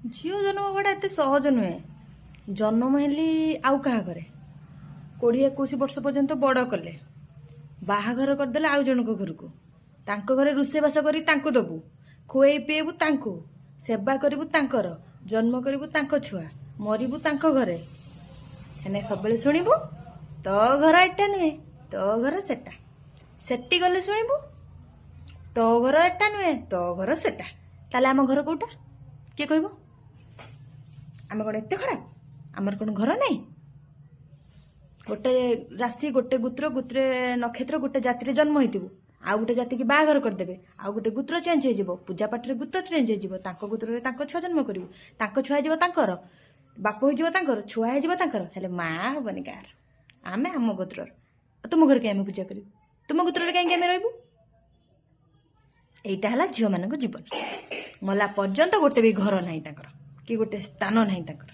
ଝିଅ ଜନ୍ମ ହେବାଟା ଏତେ ସହଜ ନୁହେଁ। ଜନ୍ମ ହେଲି ଆଉ କାହା ଘରେ 20-21 ବର୍ଷ ପର୍ଯ୍ୟନ୍ତ ବଡ଼ କଲେ, ବାହାଘର କରିଦେଲେ ଆଉ ଜଣଙ୍କ ଘରକୁ, ତାଙ୍କ ଘରେ ରୋଷେଇବାସ କରି ତାଙ୍କୁ ଦେବୁ, ଖୁଏଇ ପିଏଇବୁ ତାଙ୍କୁ, ସେବା କରିବୁ ତାଙ୍କର, ଜନ୍ମ କରିବୁ ତାଙ୍କ ଛୁଆ, ମରିବୁ ତାଙ୍କ ଘରେ। ହେନେ ସବୁବେଳେ ଶୁଣିବୁ ତୋ ଘର ଏଟା ନୁହେଁ, ତୋ ଘର ସେଟା। ସେଠି ଗଲେ ଶୁଣିବୁ ତୋ ଘର ଏଟା ନୁହେଁ, ତୋ ଘର ସେଟା। ତାହେଲେ ଆମ ଘର କୋଉଟା? କିଏ କହିବ? ଆମେ କ'ଣ ଏତେ ଖରାପ? ଆମର କ'ଣ ଘର ନାହିଁ? ଗୋଟେ ରାଶି, ଗୋଟେ ଗୋତ୍ର, ଗୋତ୍ରେ ନକ୍ଷତ୍ର, ଗୋଟେ ଜାତିରେ ଜନ୍ମ ହେଇଥିବୁ, ଆଉ ଗୋଟେ ଜାତିକି ବାହାଘର କରିଦେବେ, ଆଉ ଗୋଟେ ଗୋତ୍ର ଚେଞ୍ଜ ହେଇଯିବ, ପୂଜା ପାଠରେ ଗୋତ୍ର ଚେଞ୍ଜ ହେଇଯିବ, ତାଙ୍କ ଗୋତ୍ରରେ ତାଙ୍କ ଛୁଆ ଜନ୍ମ କରିବୁ, ତାଙ୍କ ଛୁଆ ହେଇଯିବ ତାଙ୍କର, ବାପ ହେଇଯିବ ତାଙ୍କର, ଛୁଆ ହେଇଯିବ ତାଙ୍କର, ହେଲେ ମା ହବନି କାହାର। ଆମେ ଆମ ଗୋତ୍ରର। ତୁମ ଘରେ କାହିଁ ଆମେ ପୂଜା କରିବୁ? ତୁମ ଗୋତ୍ରରେ କାହିଁକି ଆମେ ରହିବୁ? এইটা ହେଲା ଝିଅମାନଙ୍କ ଜୀବନ। ମଲା ପର୍ଯ୍ୟନ୍ତ ଗୋଟେ ବି ଘର ନାହିଁ ତାଙ୍କର, କି ଗୋଟେ ସ୍ଥାନ ନାହିଁ ତାଙ୍କର।